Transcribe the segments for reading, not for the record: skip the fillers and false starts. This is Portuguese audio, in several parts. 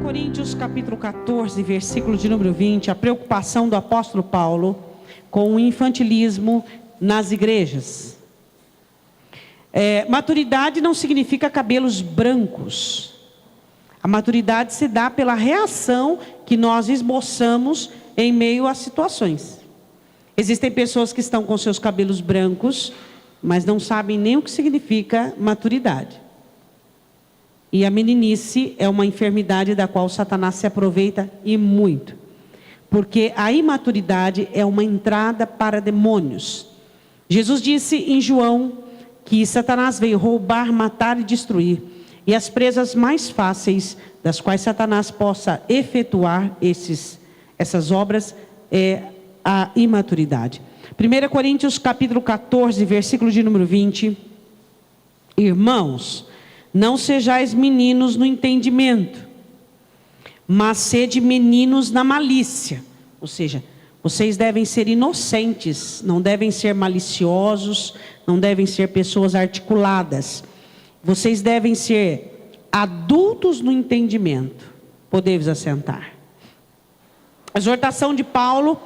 Coríntios capítulo 14, versículo de número 20, a preocupação do apóstolo Paulo com o infantilismo nas igrejas. Maturidade não significa cabelos brancos. A maturidade se dá pela reação que nós esboçamos em meio às situações. Existem pessoas que estão com seus cabelos brancos, mas não sabem nem o que significa maturidade. E a meninice é uma enfermidade da qual Satanás se aproveita e muito. Porque a imaturidade é uma entrada para demônios. Jesus disse em João que Satanás veio roubar, matar e destruir. E as presas mais fáceis das quais Satanás possa efetuar essas obras é a imaturidade. 1 Coríntios capítulo 14, versículo de número 20. Irmãos, não sejais meninos no entendimento, mas sede meninos na malícia. Ou seja, vocês devem ser inocentes, não devem ser maliciosos, não devem ser pessoas articuladas. Vocês devem ser adultos no entendimento. Podemos assentar. Exortação de Paulo,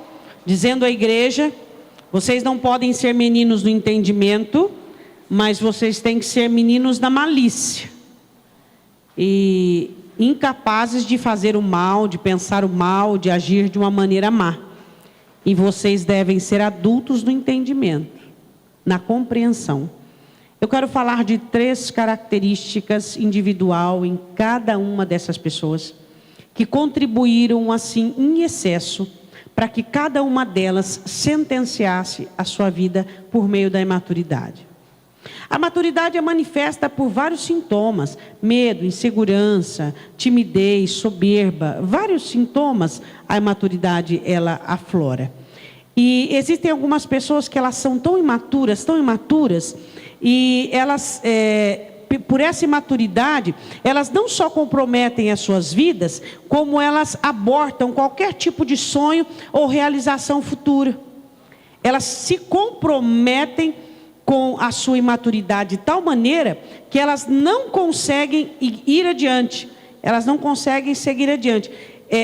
dizendo à igreja: vocês não podem ser meninos no entendimento, mas vocês têm que ser meninos na malícia. E incapazes de fazer o mal, de pensar o mal, de agir de uma maneira má. E vocês devem ser adultos no entendimento, na compreensão. Eu quero falar de 3 características individual em cada uma dessas pessoas, que contribuíram assim em excesso, para que cada uma delas sentenciasse a sua vida por meio da imaturidade. A maturidade é manifesta por vários sintomas: medo, insegurança, timidez, soberba. Vários sintomas a imaturidade ela aflora. E existem algumas pessoas que elas são tão imaturas, e elas, por essa imaturidade, elas não só comprometem as suas vidas, como elas abortam qualquer tipo de sonho ou realização futura. Elas se comprometem com a sua imaturidade de tal maneira que elas não conseguem ir adiante, elas não conseguem seguir adiante.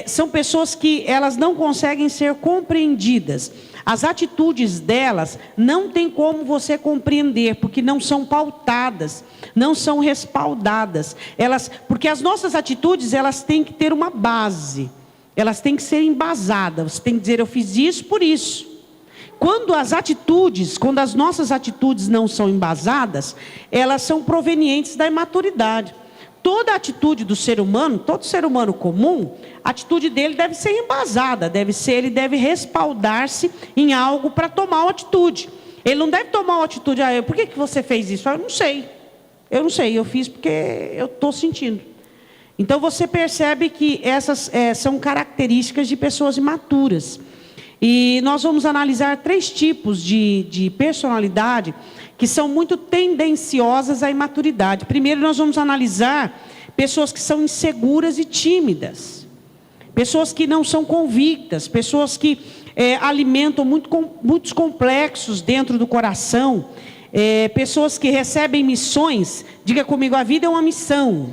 São pessoas que elas não conseguem ser compreendidas. As atitudes delas não tem como você compreender, porque não são pautadas, não são respaldadas. Porque as nossas atitudes, elas têm que ter uma base, elas têm que ser embasadas. Você tem que dizer: eu fiz isso por isso. Quando as nossas atitudes não são embasadas, elas são provenientes da imaturidade. Toda atitude do ser humano, todo ser humano comum, a atitude dele deve ser embasada, ele deve respaldar-se em algo para tomar uma atitude. Ele não deve tomar uma atitude: por que você fez isso? Eu não sei, eu fiz porque eu estou sentindo. Então você percebe que essas são características de pessoas imaturas. E nós vamos analisar 3 tipos de personalidade que são muito tendenciosas à imaturidade. Primeiro, nós vamos analisar pessoas que são inseguras e tímidas. Pessoas que não são convictas, pessoas que alimentam muitos complexos dentro do coração. Pessoas que recebem missões. Diga comigo: a vida é uma missão.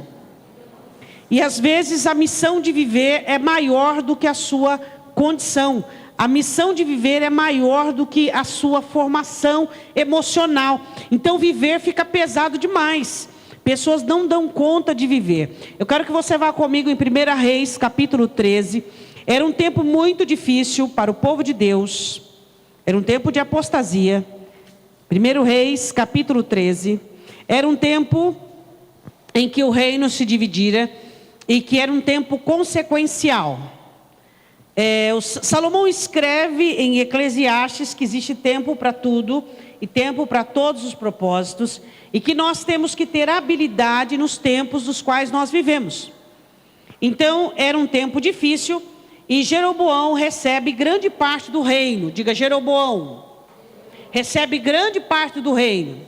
E às vezes a missão de viver é maior do que a sua condição. A missão de viver é maior do que a sua formação emocional. Então viver fica pesado demais. Pessoas não dão conta de viver. Eu quero que você vá comigo em 1 Reis, capítulo 13. Era um tempo muito difícil para o povo de Deus. Era um tempo de apostasia. 1 Reis, capítulo 13. Era um tempo em que o reino se dividira e que era um tempo consequencial. Salomão escreve em Eclesiastes que existe tempo para tudo e tempo para todos os propósitos, e que nós temos que ter habilidade nos tempos dos quais nós vivemos. Então era um tempo difícil, e Jeroboão recebe grande parte do reino. Diga: Jeroboão recebe grande parte do reino,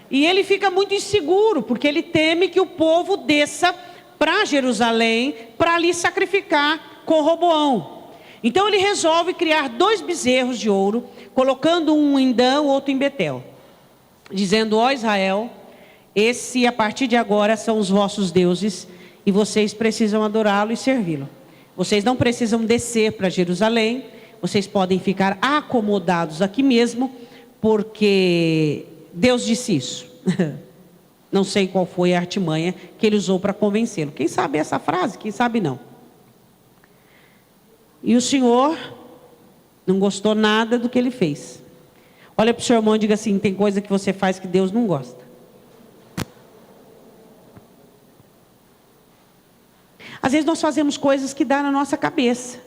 e ele fica muito inseguro, porque ele teme que o povo desça para Jerusalém para ali sacrificar com Roboão. Então ele resolve criar 2 bezerros de ouro, colocando um em Dan, o outro em Betel, dizendo: ó Israel, esse a partir de agora são os vossos deuses, e vocês precisam adorá-lo e servi-lo. Vocês não precisam descer para Jerusalém, vocês podem ficar acomodados aqui mesmo, porque Deus disse isso. Não sei qual foi a artimanha que ele usou para convencê-lo. Quem sabe essa frase, quem sabe não. E o Senhor não gostou nada do que ele fez. Olha para o seu irmão e diga assim: tem coisa que você faz que Deus não gosta. Às vezes nós fazemos coisas que dá na nossa cabeça.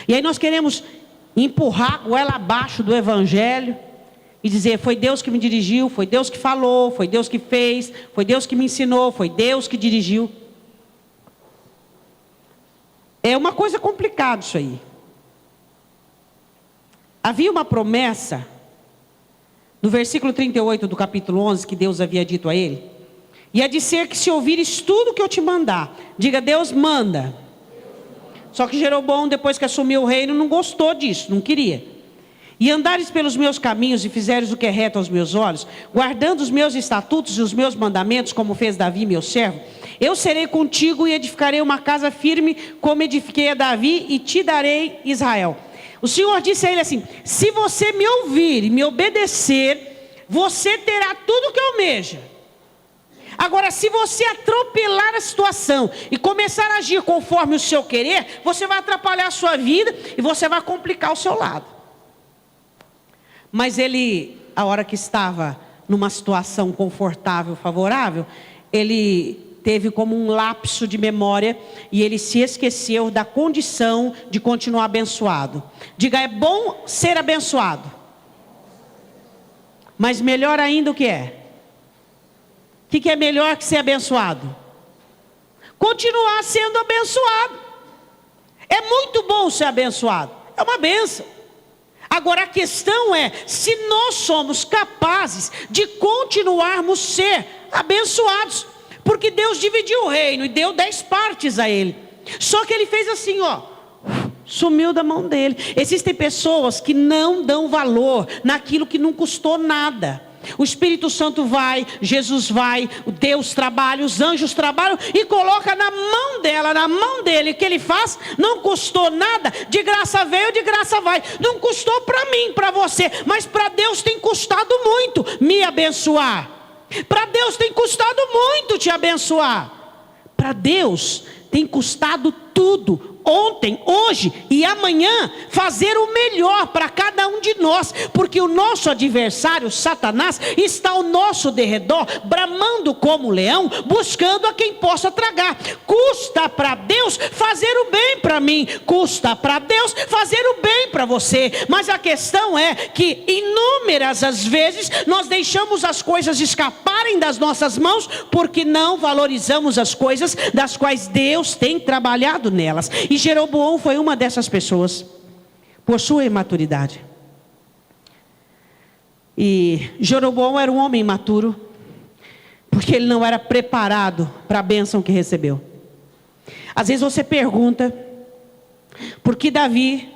E aí nós queremos empurrar a goela abaixo do Evangelho e dizer: foi Deus que me dirigiu, foi Deus que falou, foi Deus que fez, foi Deus que me ensinou, foi Deus que dirigiu. É uma coisa complicada isso aí. Havia uma promessa, no versículo 38 do capítulo 11, que Deus havia dito a ele. E é de ser que se ouvires tudo que eu te mandar, diga: Deus manda. Só que Jeroboão, depois que assumiu o reino, não gostou disso, não queria. E andares pelos meus caminhos e fizeres o que é reto aos meus olhos, guardando os meus estatutos e os meus mandamentos, como fez Davi meu servo, eu serei contigo e edificarei uma casa firme, como edifiquei a Davi, e te darei Israel. O Senhor disse a ele assim: se você me ouvir e me obedecer, você terá tudo o que almeja. Agora, se você atropelar a situação e começar a agir conforme o seu querer, você vai atrapalhar a sua vida e você vai complicar o seu lado. Mas ele, a hora que estava numa situação confortável, favorável, ele teve como um lapso de memória e ele se esqueceu da condição de continuar abençoado. Diga: é bom ser abençoado, mas melhor ainda o que é? O que é melhor que ser abençoado? Continuar sendo abençoado. É muito bom ser abençoado, é uma bênção. Agora a questão é se nós somos capazes de continuarmos ser abençoados. Porque Deus dividiu o reino e deu 10 partes a ele. Só que ele fez assim, ó, sumiu da mão dele. Existem pessoas que não dão valor naquilo que não custou nada. O Espírito Santo vai, Jesus vai, o Deus trabalha, os anjos trabalham e coloca na mão dela, na mão dele. O que ele faz? Não custou nada, de graça veio, de graça vai. Não custou para mim, para você, mas para Deus tem custado muito me abençoar. Para Deus tem custado muito te abençoar. Para Deus tem custado tudo, ontem, hoje e amanhã, fazer o melhor para cada um de nós, porque o nosso adversário, Satanás, está ao nosso derredor, bramando como leão, buscando a quem possa tragar. Custa para Deus fazer o bem para mim, custa para Deus fazer o bem para você, mas a questão é que inúmeras as vezes nós deixamos as coisas escaparem das nossas mãos, porque não valorizamos as coisas das quais Deus tem trabalhado nelas. E Jeroboão foi uma dessas pessoas, por sua imaturidade. E Jeroboão era um homem imaturo, porque ele não era preparado para a bênção que recebeu. Às vezes você pergunta, por que Davi,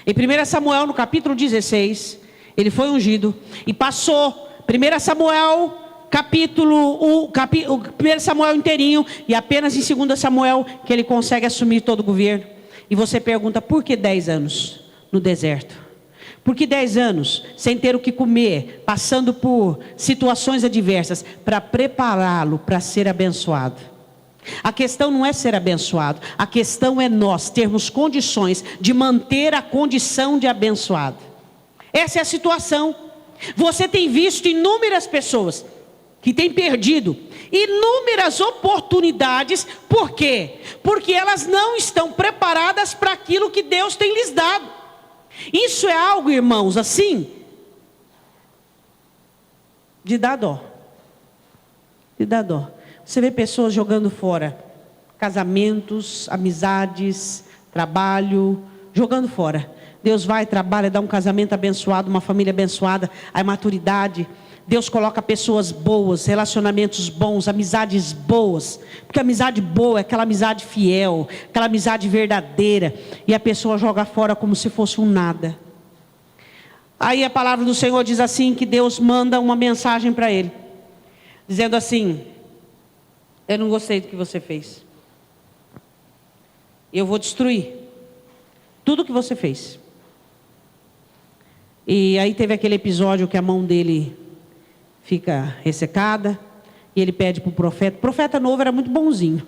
em 1 Samuel no capítulo 16, ele foi ungido, e passou 1 Samuel capítulo 1 Samuel inteirinho, e apenas em 2 Samuel que ele consegue assumir todo o governo. E você pergunta, por que 10 anos no deserto? Por que 10 anos sem ter o que comer, passando por situações adversas, para prepará-lo para ser abençoado? A questão não é ser abençoado, a questão é nós termos condições de manter a condição de abençoado. Essa é a situação. Você tem visto inúmeras pessoas que têm perdido inúmeras oportunidades. Por quê? Porque elas não estão preparadas para aquilo que Deus tem lhes dado. Isso é algo, irmãos, assim, de dar dó. De dar dó. Você vê pessoas jogando fora casamentos, amizades, trabalho, jogando fora. Deus vai, trabalha, dá um casamento abençoado, uma família abençoada, a maturidade. Deus coloca pessoas boas, relacionamentos bons, amizades boas. Porque amizade boa é aquela amizade fiel, aquela amizade verdadeira. E a pessoa joga fora como se fosse um nada. Aí a palavra do Senhor diz assim, que Deus manda uma mensagem para ele, dizendo assim: Eu não gostei do que você fez. Eu vou destruir tudo que você fez. E aí teve aquele episódio que a mão dele fica ressecada. E ele pede para o profeta. O profeta novo era muito bonzinho.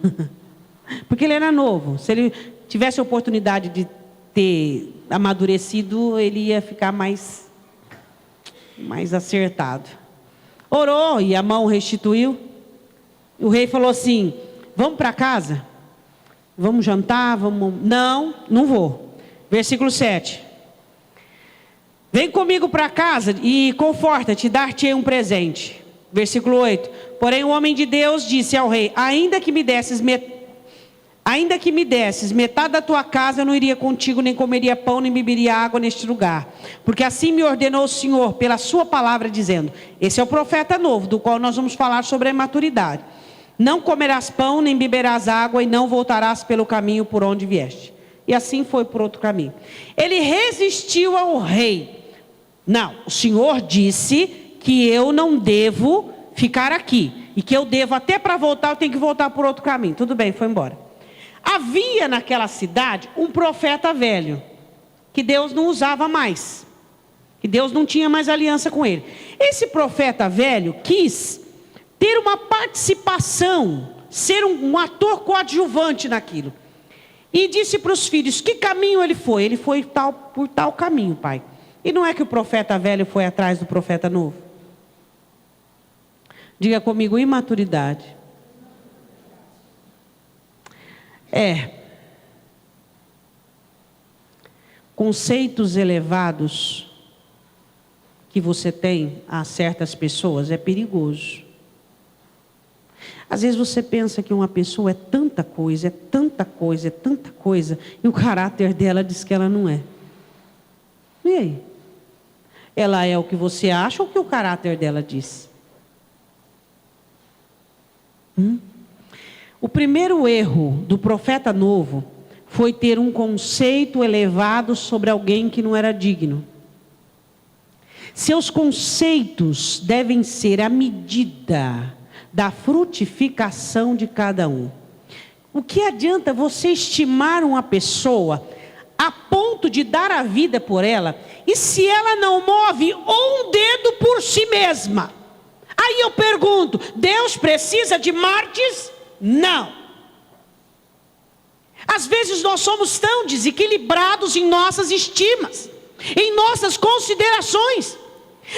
Porque ele era novo. Se ele tivesse a oportunidade de ter amadurecido, ele ia ficar mais acertado. Orou e a mão restituiu. O rei falou assim: vamos para casa? Vamos jantar? Vamos... Não vou. Versículo 7. Vem comigo para casa e conforta-te, dar-te-ei um presente. Versículo 8. Porém o homem de Deus disse ao rei: ainda que me desses metade da tua casa, eu não iria contigo, nem comeria pão, nem beberia água neste lugar. Porque assim me ordenou o Senhor, pela sua palavra, dizendo... Esse é o profeta novo, do qual nós vamos falar sobre a imaturidade. Não comerás pão, nem beberás água, e não voltarás pelo caminho por onde vieste. E assim foi por outro caminho. Ele resistiu ao rei. Não, o Senhor disse que eu não devo ficar aqui. E que eu devo, até para voltar, eu tenho que voltar por outro caminho. Tudo bem, foi embora. Havia naquela cidade um profeta velho, que Deus não usava mais. Que Deus não tinha mais aliança com ele. Esse profeta velho quis ter uma participação, ser um ator coadjuvante naquilo. E disse para os filhos: que caminho ele foi? Ele foi por tal caminho, pai. E não é que o profeta velho foi atrás do profeta novo? Diga comigo: imaturidade. Conceitos elevados que você tem a certas pessoas é perigoso. Às vezes você pensa que uma pessoa é tanta coisa, e o caráter dela diz que ela não é. E aí? Ela é o que você acha ou o que o caráter dela diz? O primeiro erro do profeta novo foi ter um conceito elevado sobre alguém que não era digno. Seus conceitos devem ser a medida da frutificação de cada um. O que adianta você estimar uma pessoa a ponto de dar a vida por ela, e se ela não move um dedo por si mesma? Aí eu pergunto: Deus precisa de mártires? Não. Às vezes nós somos tão desequilibrados em nossas estimas, em nossas considerações.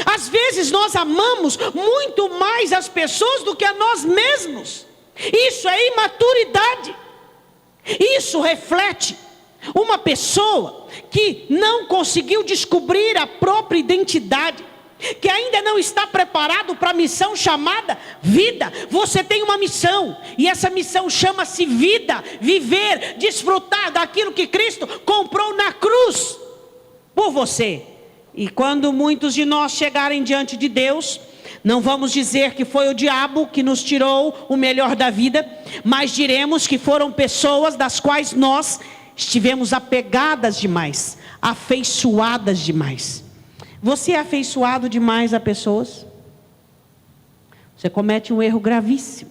Às vezes nós amamos muito mais as pessoas do que a nós mesmos. Isso é imaturidade. Isso reflete uma pessoa que não conseguiu descobrir a própria identidade, que ainda não está preparado para a missão chamada vida. Você tem uma missão, e essa missão chama-se vida, viver, desfrutar daquilo que Cristo comprou na cruz por você. E quando muitos de nós chegarem diante de Deus, não vamos dizer que foi o diabo que nos tirou o melhor da vida, mas diremos que foram pessoas das quais nós estivemos apegadas demais, afeiçoadas demais. Você é afeiçoado demais a pessoas? Você comete um erro gravíssimo.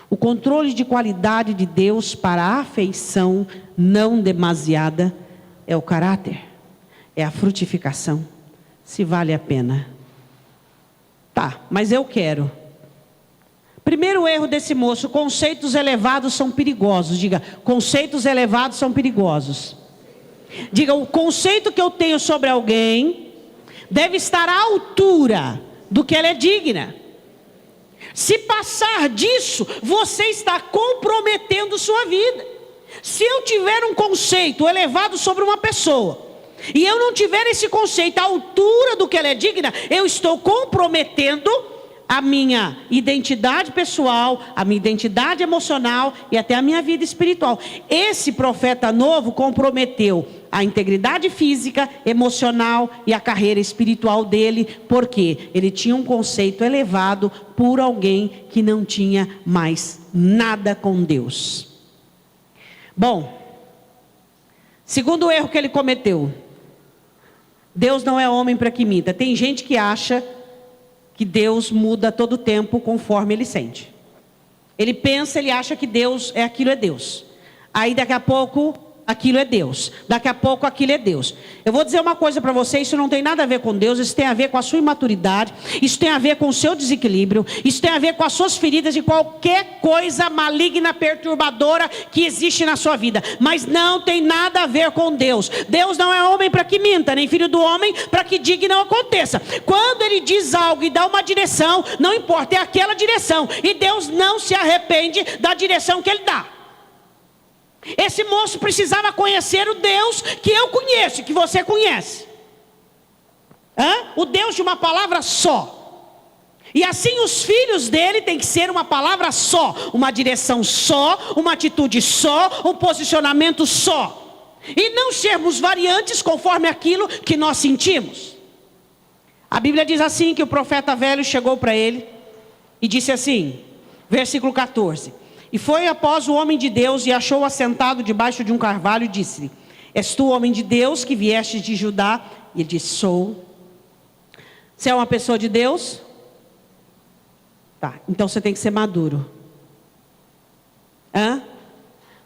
O controle de qualidade de Deus para a afeição não demasiada é o caráter, é a frutificação, se vale a pena. Tá, mas eu quero. Primeiro erro desse moço: conceitos elevados são perigosos. Diga: conceitos elevados são perigosos. Diga: o conceito que eu tenho sobre alguém deve estar à altura do que ela é digna. Se passar disso, você está comprometendo sua vida. Se eu tiver um conceito elevado sobre uma pessoa, e eu não tiver esse conceito à altura do que ela é digna, eu estou comprometendo a minha identidade pessoal, a minha identidade emocional e até a minha vida espiritual. Esse profeta novo comprometeu a integridade física, emocional e a carreira espiritual dele, porque ele tinha um conceito elevado por alguém que não tinha mais nada com Deus. Bom, segundo erro que ele cometeu: Deus não é homem para que minta. Tem gente que acha que Deus muda todo o tempo conforme ele sente. Ele pensa, ele acha que Deus é aquilo, é Deus. Aí daqui a pouco aquilo é Deus. Daqui a pouco aquilo é Deus. Eu vou dizer uma coisa para você, isso não tem nada a ver com Deus, isso tem a ver com a sua imaturidade, isso tem a ver com o seu desequilíbrio, isso tem a ver com as suas feridas e qualquer coisa maligna, perturbadora que existe na sua vida. Mas não tem nada a ver com Deus. Deus não é homem para que minta, nem filho do homem para que diga e não aconteça. Quando ele diz algo e dá uma direção, não importa, é aquela direção. E Deus não se arrepende da direção que ele dá. Esse moço precisava conhecer o Deus que eu conheço, que você conhece. O Deus de uma palavra só. E assim os filhos dele têm que ser uma palavra só, uma direção só, uma atitude só, um posicionamento só. E não sermos variantes conforme aquilo que nós sentimos. A Bíblia diz assim, que o profeta velho chegou para ele e disse assim, versículo 14: e foi após o homem de Deus e achou-o assentado debaixo de um carvalho e disse-lhe: és tu, homem de Deus, que vieste de Judá? E ele disse: sou. Você é uma pessoa de Deus? Tá, então você tem que ser maduro.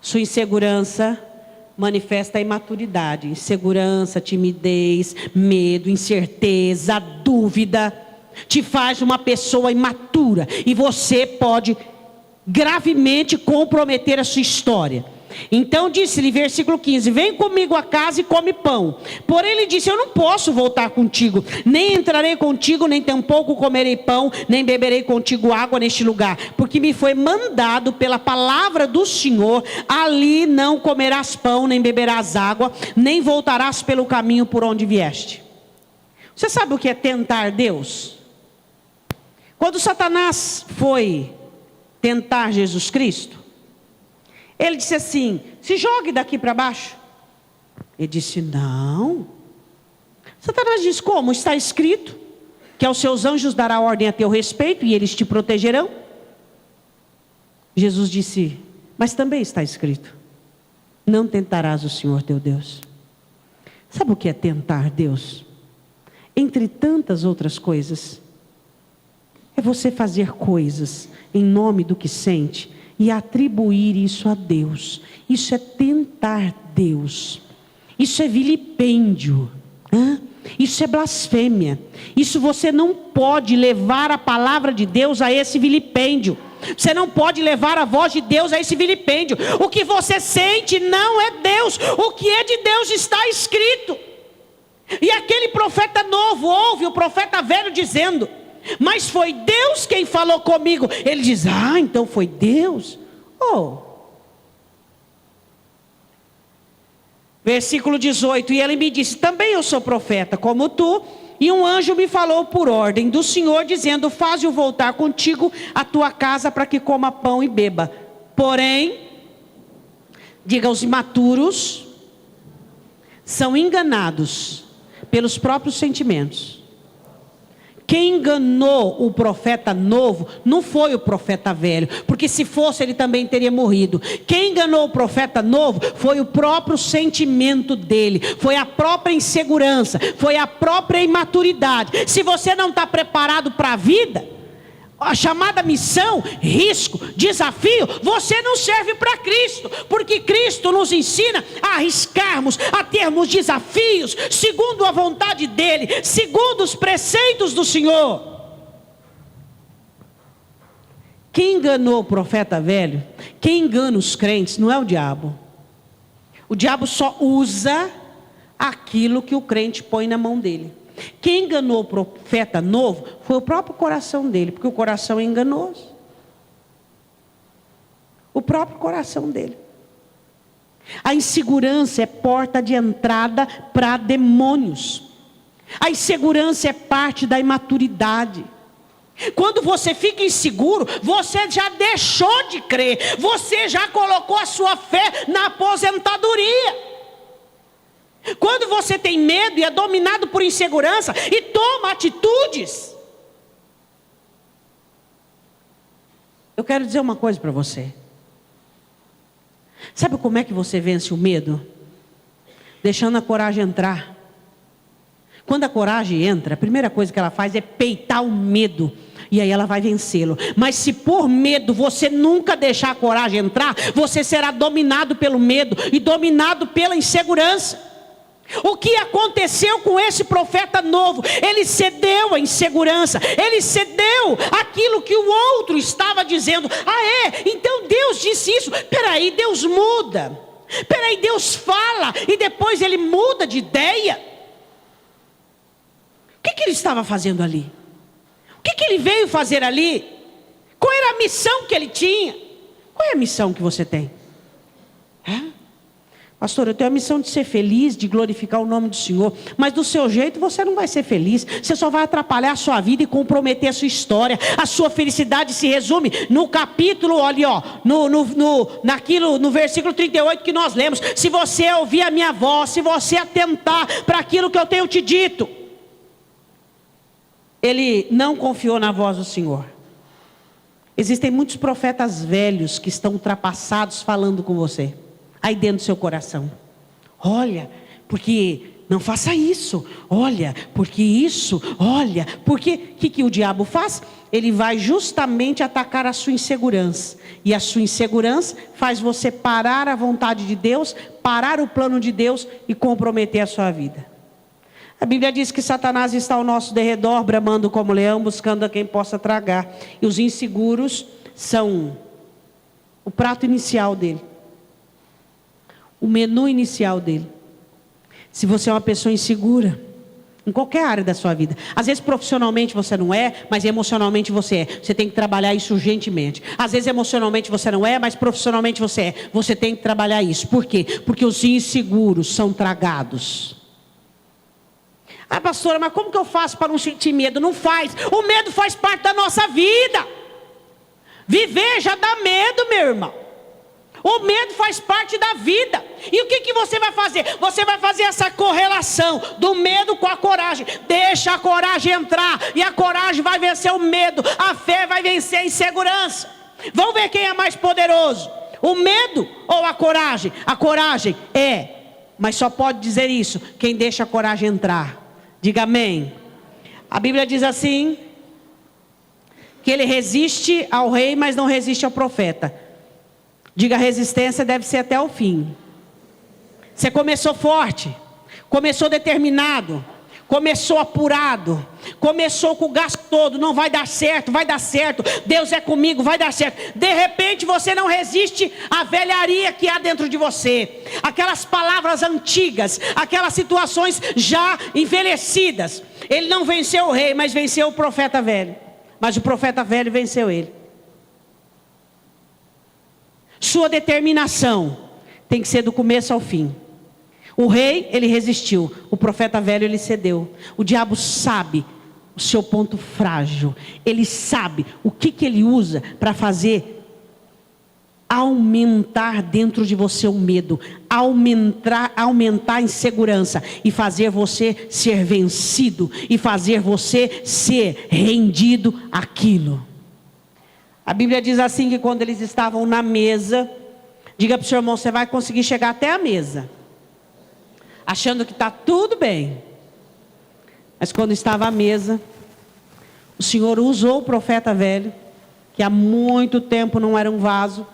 Sua insegurança manifesta a imaturidade. Insegurança, timidez, medo, incerteza, dúvida te faz uma pessoa imatura. E você pode gravemente comprometer a sua história. Então disse-lhe, versículo 15: vem comigo a casa e come pão. Porém ele disse: eu não posso voltar contigo, nem entrarei contigo, nem tampouco comerei pão, nem beberei contigo água neste lugar, porque me foi mandado pela palavra do Senhor: ali não comerás pão, nem beberás água, nem voltarás pelo caminho por onde vieste. Você sabe o que é tentar Deus? Quando Satanás foi tentar Jesus Cristo, ele disse assim: se jogue daqui para baixo. Ele disse: não. Satanás disse: como? Está escrito que aos seus anjos dará ordem a teu respeito e eles te protegerão. Jesus disse: mas também está escrito: não tentarás o Senhor teu Deus. Sabe o que é tentar Deus? Entre tantas outras coisas, é você fazer coisas em nome do que sente e atribuir isso a Deus. Isso é tentar Deus. Isso é vilipêndio. Isso é blasfêmia. Isso você não pode levar a palavra de Deus a esse vilipêndio. Você não pode levar a voz de Deus a esse vilipêndio. O que você sente não é Deus. O que é de Deus está escrito. E aquele profeta novo ouve o profeta velho dizendo: mas foi Deus quem falou comigo. Ele diz: então foi Deus. Versículo 18: e ele me disse: também eu sou profeta como tu, e um anjo me falou por ordem do Senhor, dizendo: faze-o voltar contigo à tua casa, para que coma pão e beba. Porém, diga, os imaturos são enganados pelos próprios sentimentos. Quem enganou o profeta novo não foi o profeta velho, porque se fosse ele também teria morrido. Quem enganou o profeta novo foi o próprio sentimento dele, foi a própria insegurança, foi a própria imaturidade. Se você não está preparado para a vida, a chamada missão, risco, desafio, você não serve para Cristo, porque Cristo nos ensina a arriscarmos, a termos desafios, segundo a vontade dEle, segundo os preceitos do Senhor. Quem enganou o profeta velho, quem engana os crentes, não é o diabo. O diabo só usa aquilo que o crente põe na mão dele. Quem enganou o profeta novo foi o próprio coração dele, porque o coração é enganoso. O próprio coração dele. A insegurança é porta de entrada para demônios. A insegurança é parte da imaturidade. Quando você fica inseguro, você já deixou de crer, você já colocou a sua fé na aposentadoria. Quando você tem medo e é dominado por insegurança e toma atitudes. Eu quero dizer uma coisa para você. Sabe como é que você vence o medo? Deixando a coragem entrar. Quando a coragem entra, a primeira coisa que ela faz é peitar o medo. E aí ela vai vencê-lo. Mas se por medo você nunca deixar a coragem entrar, você será dominado pelo medo e dominado pela insegurança. O que aconteceu com esse profeta novo? Ele cedeu à insegurança, ele cedeu aquilo que o outro estava dizendo. Ah, é? Então Deus disse isso. Peraí, Deus muda. Peraí, Deus fala e depois ele muda de ideia. O que ele estava fazendo ali? O que ele veio fazer ali? Qual era a missão que ele tinha? Qual é a missão que você tem? Pastor, eu tenho a missão de ser feliz, de glorificar o nome do Senhor. Mas do seu jeito você não vai ser feliz. Você só vai atrapalhar a sua vida e comprometer a sua história. A sua felicidade se resume no capítulo, olha, ó, no versículo 38 que nós lemos. Se você ouvir a minha voz, se você atentar para aquilo que eu tenho te dito. Ele não confiou na voz do Senhor. Existem muitos profetas velhos que estão ultrapassados falando com você. Aí dentro do seu coração. Olha, porque não faça isso. Olha, porque isso. Olha, porque o que o diabo faz? Ele vai justamente atacar a sua insegurança. E a sua insegurança faz você parar a vontade de Deus, parar o plano de Deus e comprometer a sua vida. A Bíblia diz que Satanás está ao nosso derredor, bramando como leão, buscando a quem possa tragar. E os inseguros são o prato inicial dele. O menu inicial dele. Se você é uma pessoa insegura, em qualquer área da sua vida, às vezes profissionalmente você não é, mas emocionalmente você é. Você tem que trabalhar isso urgentemente. Às vezes emocionalmente você não é, mas profissionalmente você é. Você tem que trabalhar isso. Por quê? Porque os inseguros são tragados. Ah, pastora, mas como que eu faço para não sentir medo? Não faz. O medo faz parte da nossa vida. Viver já dá medo, meu irmão. O medo faz parte da vida. E o que você vai fazer? Você vai fazer essa correlação do medo com a coragem. Deixa a coragem entrar. E a coragem vai vencer o medo. A fé vai vencer a insegurança. Vamos ver quem é mais poderoso. O medo ou a coragem? A coragem é. Mas só pode dizer isso quem deixa a coragem entrar. Diga amém. A Bíblia diz assim. Que ele resiste ao rei, mas não resiste ao profeta. Diga, a resistência deve ser até o fim. Você começou forte, começou determinado, começou apurado, começou com o gasto todo, não vai dar certo, Deus é comigo, vai dar certo. De repente você não resiste à velharia que há dentro de você, aquelas palavras antigas, aquelas situações já envelhecidas. Ele não venceu o rei, mas venceu o profeta velho. Mas o profeta velho venceu ele. Sua determinação tem que ser do começo ao fim. O rei, ele resistiu. O profeta velho, ele cedeu. O diabo sabe o seu ponto frágil. Ele sabe o que ele usa para fazer aumentar dentro de você o medo. Aumentar a insegurança. E fazer você ser vencido. E fazer você ser rendido àquilo. A Bíblia diz assim que quando eles estavam na mesa, diga para o seu irmão, você vai conseguir chegar até a mesa, achando que está tudo bem. Mas quando estava à mesa, o Senhor usou o profeta velho, que há muito tempo não era um vaso,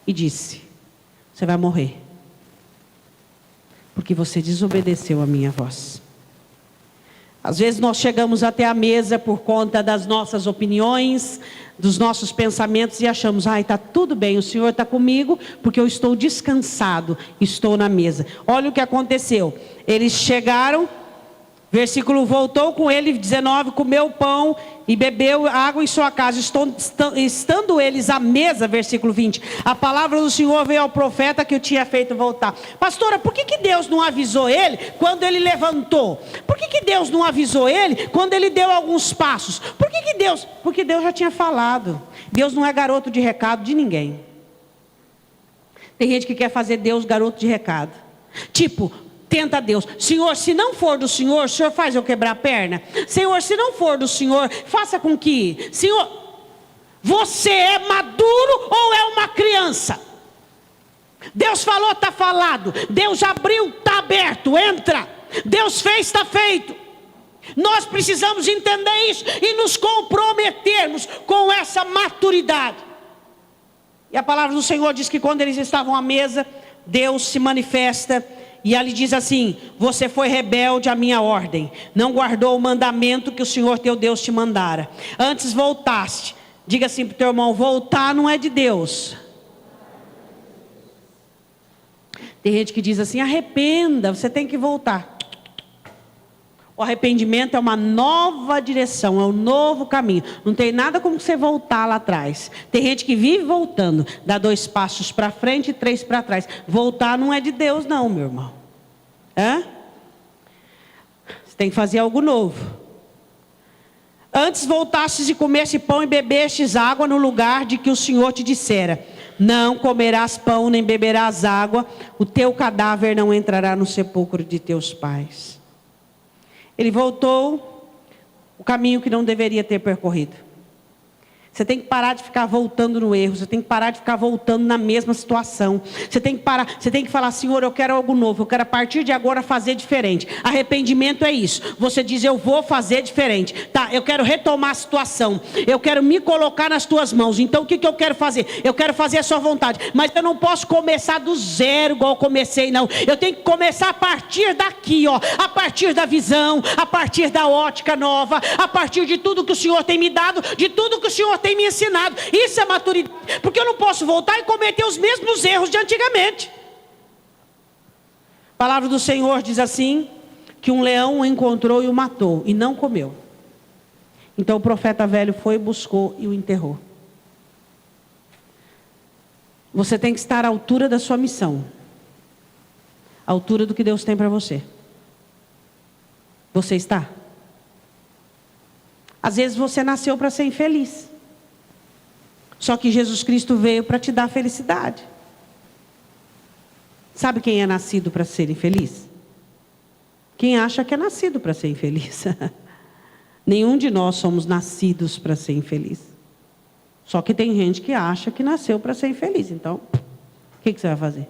e disse, você vai morrer, porque você desobedeceu a minha voz. Às vezes nós chegamos até a mesa por conta das nossas opiniões, dos nossos pensamentos e achamos, está tudo bem, o Senhor está comigo porque eu estou descansado, estou na mesa. Olha o que aconteceu, eles chegaram, versículo, voltou com ele, 19, comeu pão e bebeu água em sua casa, estando eles à mesa, versículo 20, a palavra do Senhor veio ao profeta que o tinha feito voltar. Pastora, por que Deus não avisou ele quando ele levantou? Por que Deus não avisou ele quando ele deu alguns passos? Por que Deus? Porque Deus já tinha falado. Deus não é garoto de recado de ninguém. Tem gente que quer fazer Deus garoto de recado. Tipo, tenta Deus, Senhor, se não for do Senhor, o Senhor faz eu quebrar a perna? Senhor, se não for do Senhor, faça com que, Senhor, você é maduro ou é uma criança? Deus falou, está falado. Deus abriu, está aberto, entra. Deus fez, está feito. Nós precisamos entender isso e nos comprometermos com essa maturidade. E a palavra do Senhor diz que quando eles estavam à mesa, Deus se manifesta e ali diz assim: você foi rebelde à minha ordem, não guardou o mandamento que o Senhor teu Deus te mandara. Antes voltaste. Diga assim para o teu irmão: voltar não é de Deus. Tem gente que diz assim: arrependa, você tem que voltar. O arrependimento é uma nova direção, é um novo caminho. Não tem nada como você voltar lá atrás. Tem gente que vive voltando, dá 2 passos para frente e 3 para trás. Voltar não é de Deus não, meu irmão. Você tem que fazer algo novo. Antes voltastes e comesse pão e bebestes água no lugar de que o Senhor te dissera: não comerás pão nem beberás água, o teu cadáver não entrará no sepulcro de teus pais. Ele voltou o caminho que não deveria ter percorrido. Você tem que parar de ficar voltando no erro. Você tem que parar de ficar voltando na mesma situação. Você tem que parar, você tem que falar: Senhor, eu quero algo novo. Eu quero a partir de agora fazer diferente. Arrependimento é isso. Você diz: eu vou fazer diferente. Tá, eu quero retomar a situação. Eu quero me colocar nas tuas mãos. Então o que eu quero fazer? Eu quero fazer a sua vontade. Mas eu não posso começar do zero igual eu comecei, não. Eu tenho que começar a partir daqui, ó. A partir da visão, a partir da ótica nova, a partir de tudo que o Senhor tem me dado, de tudo que o Senhor tem me ensinado. Isso é maturidade, porque eu não posso voltar e cometer os mesmos erros de antigamente. A palavra do Senhor diz assim: que um leão o encontrou e o matou, e não comeu. Então o profeta velho foi, buscou e o enterrou. Você tem que estar à altura da sua missão, à altura do que Deus tem para você. Você está? Às vezes você nasceu para ser infeliz. Só que Jesus Cristo veio para te dar felicidade. Sabe quem é nascido para ser infeliz? Quem acha que é nascido para ser infeliz. Nenhum de nós somos nascidos para ser infeliz. Só que tem gente que acha que nasceu para ser infeliz. Então, o que você vai fazer?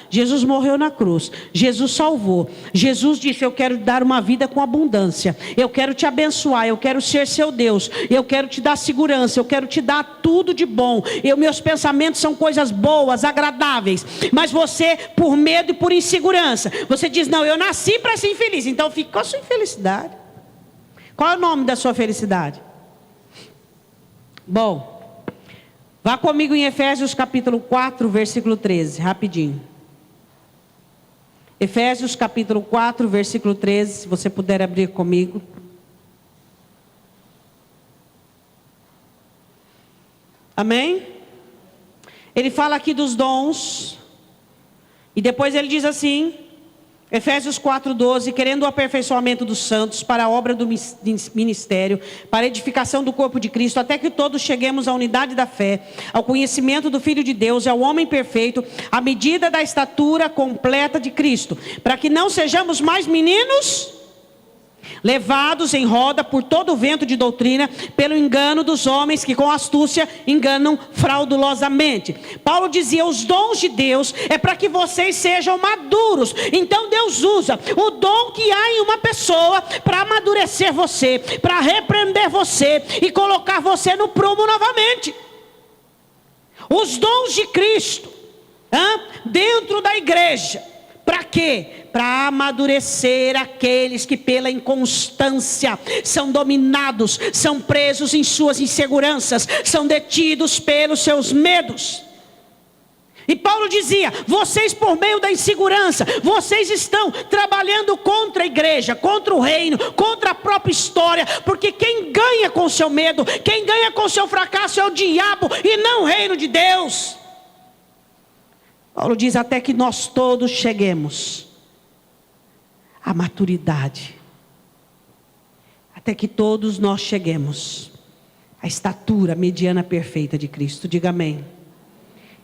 Jesus morreu na cruz, Jesus salvou, Jesus disse: eu quero dar uma vida com abundância, eu quero te abençoar, eu quero ser seu Deus, eu quero te dar segurança, eu quero te dar tudo de bom. Meus pensamentos são coisas boas, agradáveis. Mas você, por medo e por insegurança, você diz: não, eu nasci para ser infeliz. Então fica com a sua infelicidade. Qual é o nome da sua felicidade? Bom, vá comigo em Efésios capítulo 4, versículo 13, rapidinho. Efésios capítulo 4, versículo 13, se você puder abrir comigo. Amém? Ele fala aqui dos dons, e depois ele diz assim, Efésios 4:12, querendo o aperfeiçoamento dos santos para a obra do ministério, para a edificação do corpo de Cristo, até que todos cheguemos à unidade da fé, ao conhecimento do Filho de Deus, ao homem perfeito, à medida da estatura completa de Cristo, para que não sejamos mais meninos, levados em roda por todo o vento de doutrina, pelo engano dos homens que com astúcia enganam fraudulosamente. Paulo dizia: os dons de Deus é para que vocês sejam maduros. Então Deus usa o dom que há em uma pessoa para amadurecer você, para repreender você e colocar você no prumo novamente. Os dons de Cristo dentro da igreja, para quê? Para amadurecer aqueles que pela inconstância são dominados, são presos em suas inseguranças, são detidos pelos seus medos. E Paulo dizia: vocês, por meio da insegurança, vocês estão trabalhando contra a igreja, contra o reino, contra a própria história, porque quem ganha com o seu medo, quem ganha com o seu fracasso é o diabo e não o reino de Deus. Paulo diz: até que nós todos cheguemos à maturidade, até que todos nós cheguemos à estatura mediana perfeita de Cristo. Diga amém.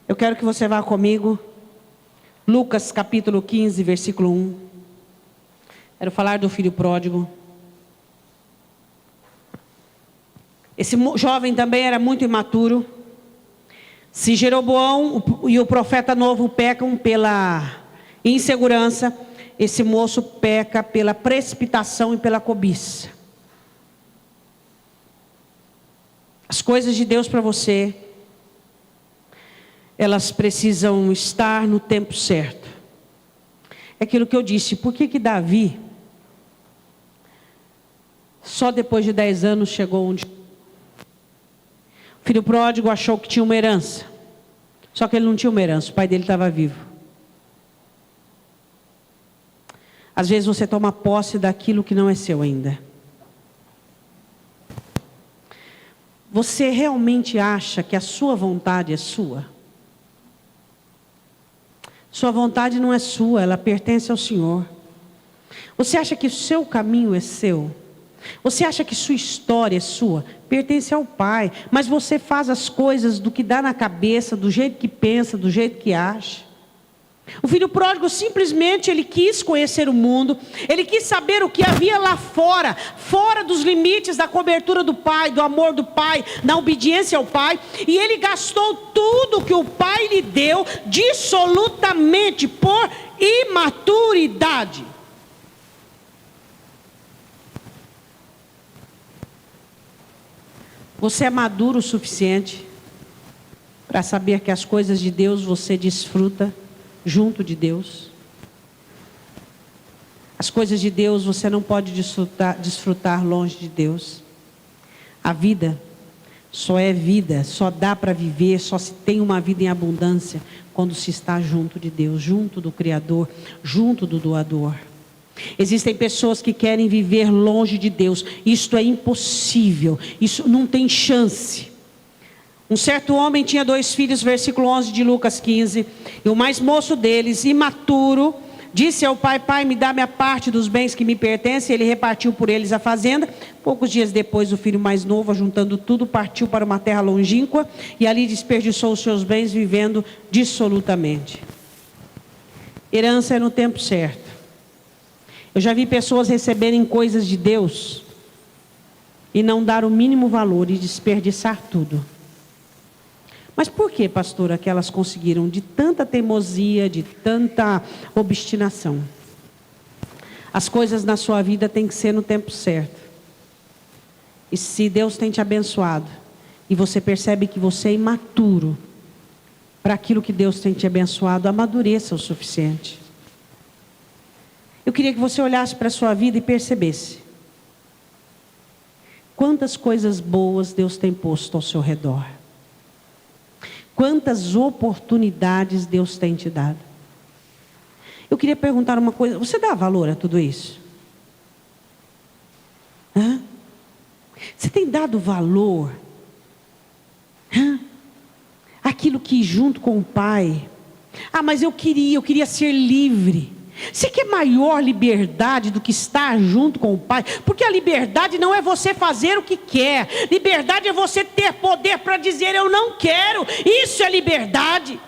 Eu quero que você vá comigo, Lucas capítulo 15, versículo 1. Quero falar do filho pródigo. Esse jovem também era muito imaturo. Se Jeroboão e o profeta novo pecam pela insegurança, esse moço peca pela precipitação e pela cobiça. As coisas de Deus para você, elas precisam estar no tempo certo. É aquilo que eu disse, por que Davi, só depois de 10 anos chegou onde... O filho pródigo achou que tinha uma herança, só que ele não tinha uma herança, o pai dele estava vivo. Às vezes você toma posse daquilo que não é seu ainda. Você realmente acha que a sua vontade é sua? Sua vontade não é sua, ela pertence ao Senhor. Você acha que o seu caminho é seu? Você acha que sua história é sua? Pertence ao Pai. Mas você faz as coisas do que dá na cabeça, do jeito que pensa, do jeito que acha. O filho pródigo simplesmente ele quis conhecer o mundo, ele quis saber o que havia lá fora, fora dos limites da cobertura do pai, do amor do pai, da obediência ao pai, e ele gastou tudo que o pai lhe deu dissolutamente por imaturidade. Você é maduro o suficiente para saber que as coisas de Deus você desfruta junto de Deus? As coisas de Deus você não pode desfrutar longe de Deus. A vida só é vida, só dá para viver, só se tem uma vida em abundância quando se está junto de Deus, junto do Criador, junto do doador. Existem pessoas que querem viver longe de Deus. Isto é impossível, isso não tem chance. Um certo homem tinha 2 filhos, versículo 11 de Lucas 15. E o mais moço deles, imaturo, disse ao pai: pai, me dá minha parte dos bens que me pertencem. Ele repartiu por eles a fazenda. Poucos dias depois, o filho mais novo, juntando tudo, partiu para uma terra longínqua e ali desperdiçou os seus bens, vivendo dissolutamente. Herança é no tempo certo. Eu já vi pessoas receberem coisas de Deus e não dar o mínimo valor e desperdiçar tudo. Mas por que, pastora, que elas conseguiram de tanta teimosia, de tanta obstinação? As coisas na sua vida têm que ser no tempo certo. E se Deus tem te abençoado e você percebe que você é imaturo para aquilo que Deus tem te abençoado, amadureça o suficiente. Eu queria que você olhasse para a sua vida e percebesse quantas coisas boas Deus tem posto ao seu redor. Quantas oportunidades Deus tem te dado. Eu queria perguntar uma coisa: você dá valor a tudo isso? Hã? Você tem dado valor? Aquilo que junto com o Pai. Mas eu queria ser livre. Você quer maior liberdade do que estar junto com o Pai? Porque a liberdade não é você fazer o que quer. Liberdade é você ter poder para dizer eu não quero. Isso é liberdade.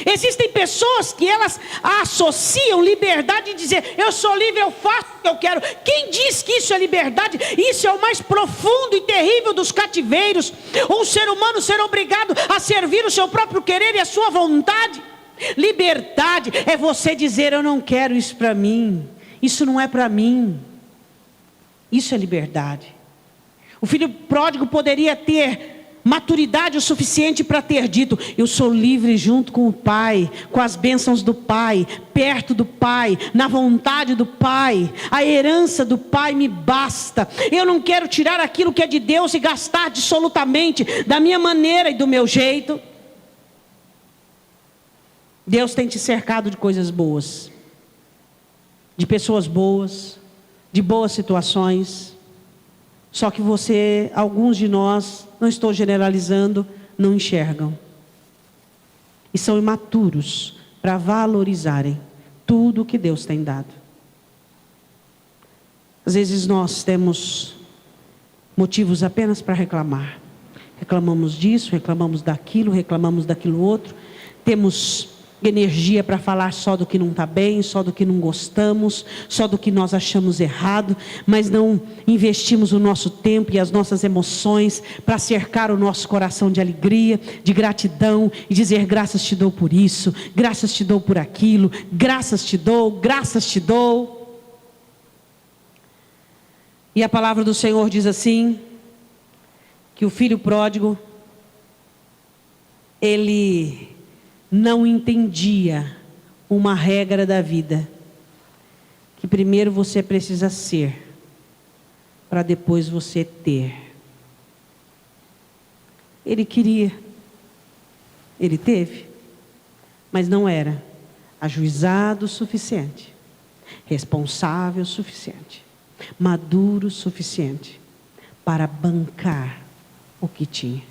Existem pessoas que elas associam liberdade e dizer eu sou livre, eu faço o que eu quero. Quem diz que isso é liberdade? Isso é o mais profundo e terrível dos cativeiros. Um ser humano ser obrigado a servir o seu próprio querer e a sua vontade. Liberdade é você dizer eu não quero isso para mim, isso não é para mim. Isso é liberdade. O filho pródigo poderia ter maturidade o suficiente para ter dito eu sou livre junto com o Pai, com as bênçãos do Pai, perto do Pai, na vontade do Pai. A herança do Pai me basta. Eu não quero tirar aquilo que é de Deus e gastar dissolutamente da minha maneira e do meu jeito. Deus tem te cercado de coisas boas, de pessoas boas, de boas situações. Só que alguns de nós, não estou generalizando, não enxergam. E são imaturos para valorizarem tudo o que Deus tem dado. Às vezes nós temos motivos apenas para reclamar. Reclamamos disso, reclamamos daquilo outro. Temos energia para falar só do que não está bem, só do que não gostamos, só do que nós achamos errado, mas não investimos o nosso tempo e as nossas emoções para cercar o nosso coração de alegria, de gratidão e dizer: graças te dou por isso, graças te dou por aquilo, graças te dou, graças te dou. E a palavra do Senhor diz assim, que o filho pródigo, ele não entendia uma regra da vida, que primeiro você precisa ser, para depois você ter. Ele queria, ele teve, mas não era ajuizado o suficiente, responsável o suficiente, maduro o suficiente para bancar o que tinha.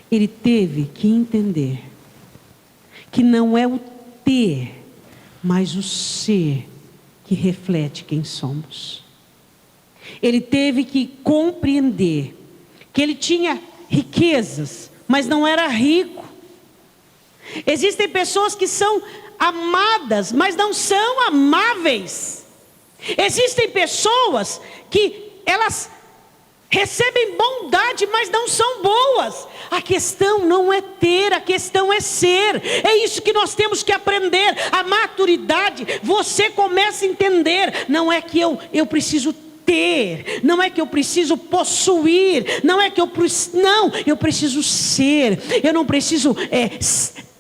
Ele teve que entender que não é o ter, mas o ser que reflete quem somos. Ele teve que compreender que ele tinha riquezas, mas não era rico. Existem pessoas que são amadas, mas não são amáveis. Existem pessoas que elas recebem bondade, mas não são boas. A questão não é ter, a questão é ser. É isso que nós temos que aprender. A maturidade, você começa a entender. Não é que eu preciso ter, não é que eu preciso possuir, não é que eu preciso ser. Eu não preciso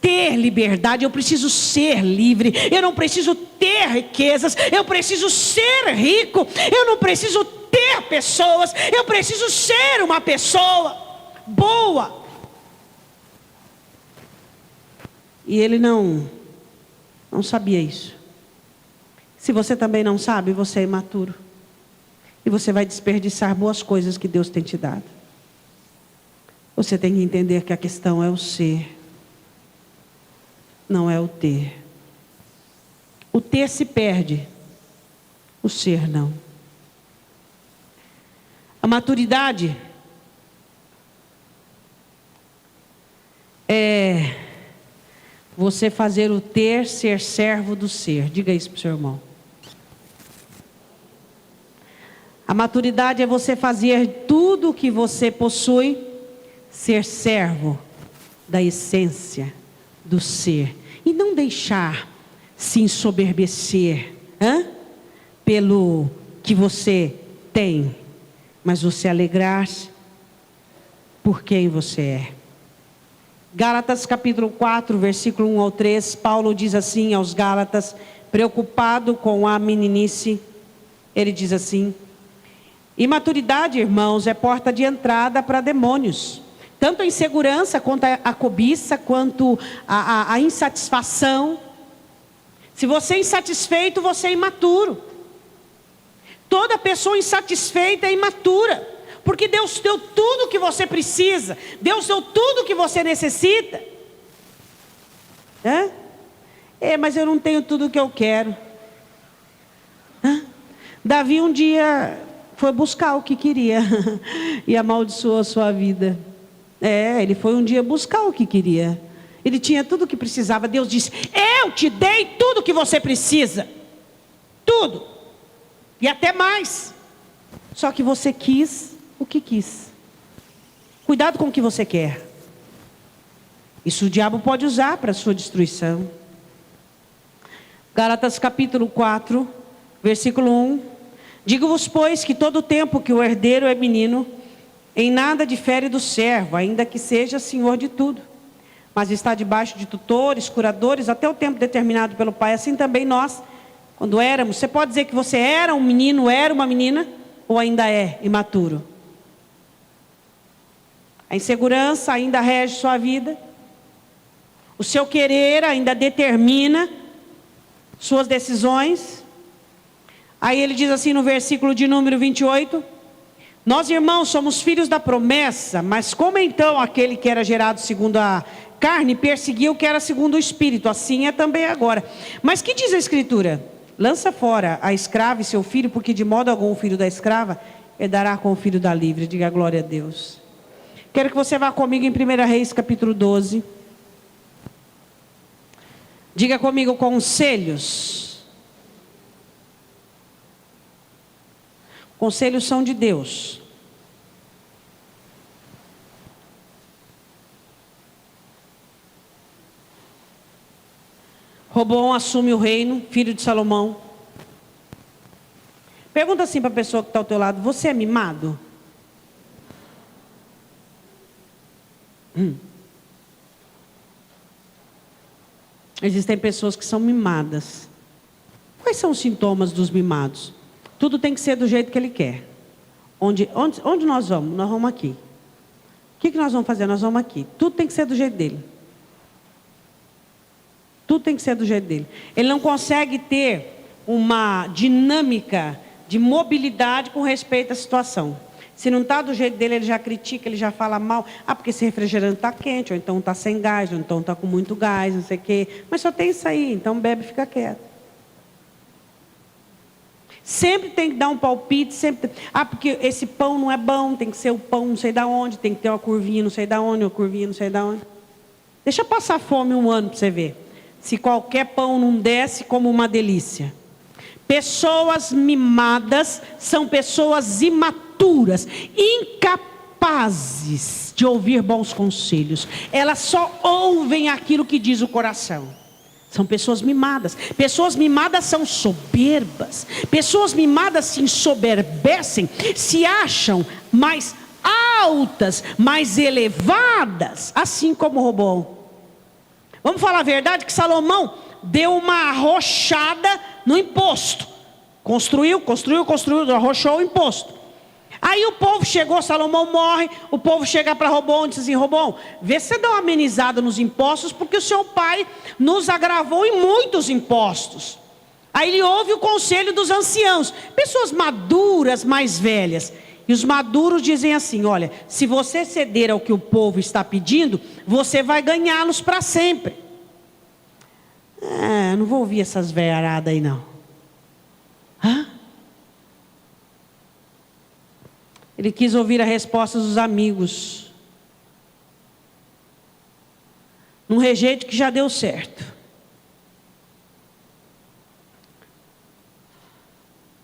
ter liberdade, eu preciso ser livre. Eu não preciso ter riquezas, eu preciso ser rico. Eu não preciso ter pessoas, eu preciso ser uma pessoa boa. E ele não sabia isso. Se você também não sabe, você é imaturo. E você vai desperdiçar boas coisas que Deus tem te dado. Você tem que entender que a questão é o ser, não é o ter. O ter se perde, o ser não. A maturidade é você fazer o ter ser servo do ser. Diga isso para o seu irmão. A maturidade é você fazer tudo o que você possui ser servo da essência do ser. E não deixar se ensoberbecer pelo que você tem, mas você alegrar-se por quem você é. Gálatas capítulo 4, versículo 1 ao 3, Paulo diz assim aos Gálatas, preocupado com a meninice, ele diz assim: imaturidade, irmãos, é porta de entrada para demônios. Tanto a insegurança, quanto a cobiça, quanto a insatisfação. Se você é insatisfeito, você é imaturo. Toda pessoa insatisfeita é imatura. Porque Deus deu tudo o que você precisa. Deus deu tudo o que você necessita. Mas eu não tenho tudo o que eu quero. Davi um dia foi buscar o que queria e amaldiçoou a sua vida. Ele foi um dia buscar o que queria. Ele tinha tudo o que precisava. Deus disse: eu te dei tudo o que você precisa. Tudo. E até mais. Só que você quis o que quis. Cuidado com o que você quer. Isso o diabo pode usar para a sua destruição. Gálatas capítulo 4, versículo 1. Digo-vos, pois, que todo o tempo que o herdeiro é menino, em nada difere do servo, ainda que seja senhor de tudo. Mas está debaixo de tutores, curadores, até o tempo determinado pelo Pai. Assim também nós, quando éramos. Você pode dizer que você era um menino, era uma menina, ou ainda é imaturo? A insegurança ainda rege sua vida. O seu querer ainda determina suas decisões. Aí ele diz assim no versículo de número 28. Nós, irmãos, somos filhos da promessa. Mas como então aquele que era gerado segundo a carne perseguiu o que era segundo o Espírito? Assim é também agora. Mas que diz a Escritura? Lança fora a escrava e seu filho, porque de modo algum o filho da escrava herdará com o filho da livre. Diga glória a Deus. Quero que você vá comigo em 1 Reis capítulo 12. Diga comigo, conselhos. Conselhos são de Deus. Roboão assume o reino, filho de Salomão. Pergunta assim para a pessoa que está ao teu lado: você é mimado? Existem pessoas que são mimadas. Quais são os sintomas dos mimados? Tudo tem que ser do jeito que ele quer. Onde nós vamos? Nós vamos aqui. O que nós vamos fazer? Nós vamos aqui. Tudo tem que ser do jeito dele. Tudo tem que ser do jeito dele. Ele não consegue ter uma dinâmica de mobilidade com respeito à situação. Se não está do jeito dele, ele já critica, ele já fala mal. Ah, porque esse refrigerante está quente, ou então está sem gás, ou então está com muito gás, não sei o quê. Mas só tem isso aí, então bebe e fica quieto. Sempre tem que dar um palpite, sempre. Ah, porque esse pão não é bom, tem que ser o pão não sei da onde, tem que ter uma curvinha não sei da onde, uma curvinha não sei da onde. Deixa passar fome um ano para você ver. Se qualquer pão não desce como uma delícia. Pessoas mimadas são pessoas imaturas, incapazes de ouvir bons conselhos. Elas só ouvem aquilo que diz o coração. São pessoas mimadas. Pessoas mimadas são soberbas. Pessoas mimadas se ensoberbecem, se acham mais altas, mais elevadas, assim como Roboão. Vamos falar a verdade que Salomão deu uma arrochada no imposto. Construiu, arrochou o imposto. Aí o povo chegou, Salomão morre, o povo chega para Roboão e diz assim: Roboão, vê se você dá uma amenizada nos impostos, porque o seu pai nos agravou em muitos impostos. Aí ele ouve o conselho dos anciãos, pessoas maduras, mais velhas. E os maduros dizem assim: olha, se você ceder ao que o povo está pedindo, você vai ganhá-los para sempre. Não vou ouvir essas velharadas aí não. Ele quis ouvir a resposta dos amigos. Num rejeito que já deu certo.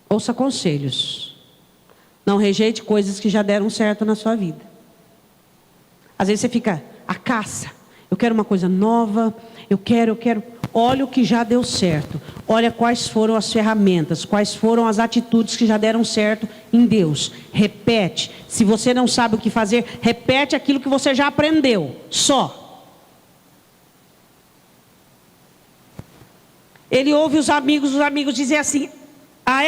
Ouça conselhos. Não rejeite coisas que já deram certo na sua vida. Às vezes você fica a caça. Eu quero uma coisa nova. Eu quero. Olha o que já deu certo. Olha quais foram as ferramentas, quais foram as atitudes que já deram certo em Deus. Repete. Se você não sabe o que fazer, repete aquilo que você já aprendeu. Só. Ele ouve os amigos dizem assim: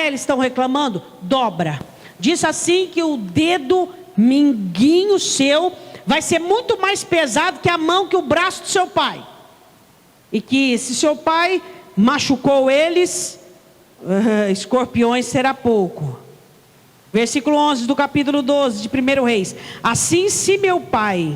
eles estão reclamando? Dobra. Diz assim que o dedo minguinho seu vai ser muito mais pesado que a mão, que o braço do seu pai. E que se seu pai machucou eles, escorpiões será pouco. Versículo 11 do capítulo 12 de 1 Reis. Assim, se meu pai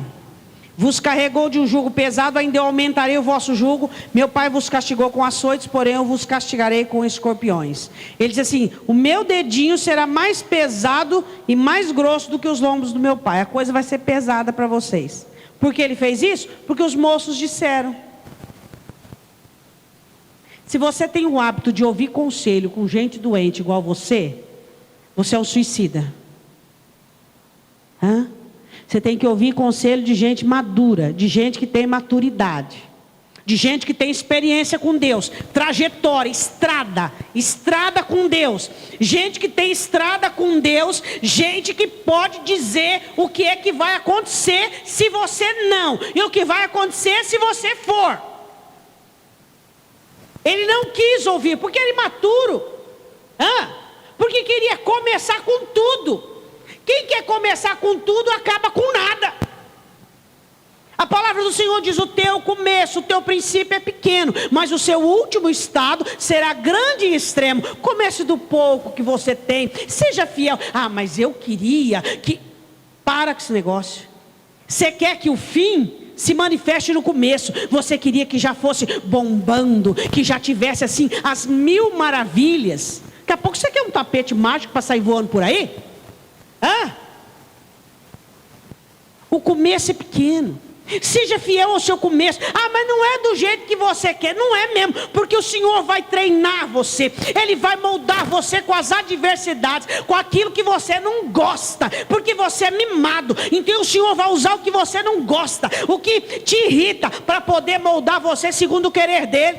vos carregou de um jugo pesado, ainda eu aumentarei o vosso jugo. Meu pai vos castigou com açoites, porém eu vos castigarei com escorpiões. Ele diz assim: o meu dedinho será mais pesado e mais grosso do que os lombos do meu pai. A coisa vai ser pesada para vocês. Por que ele fez isso? Porque os moços disseram. Se você tem o hábito de ouvir conselho com gente doente igual você é um suicida. Você tem que ouvir conselho de gente madura, de gente que tem maturidade, de gente que tem experiência com Deus, trajetória, estrada com Deus, gente que tem estrada com Deus, gente que pode dizer o que é que vai acontecer se você não, e o que vai acontecer se você for. Ele não quis ouvir, porque era imaturo, porque queria começar com tudo. Quem quer começar com tudo acaba com nada. A palavra do Senhor diz: o teu começo, o teu princípio é pequeno, mas o seu último estado será grande e extremo. Comece do pouco que você tem, seja fiel. Mas eu queria que... Para com esse negócio. Você quer que o fim se manifeste no começo. Você queria que já fosse bombando, que já tivesse assim as 1000 maravilhas. Daqui a pouco você quer um tapete mágico para sair voando por aí? O começo é pequeno. Seja fiel ao seu começo. Ah, mas não é do jeito que você quer. Não é mesmo, porque o Senhor vai treinar você. Ele vai moldar você com as adversidades, com aquilo que você não gosta, porque você é mimado. Então o Senhor vai usar o que você não gosta, o que te irrita, para poder moldar você segundo o querer dele.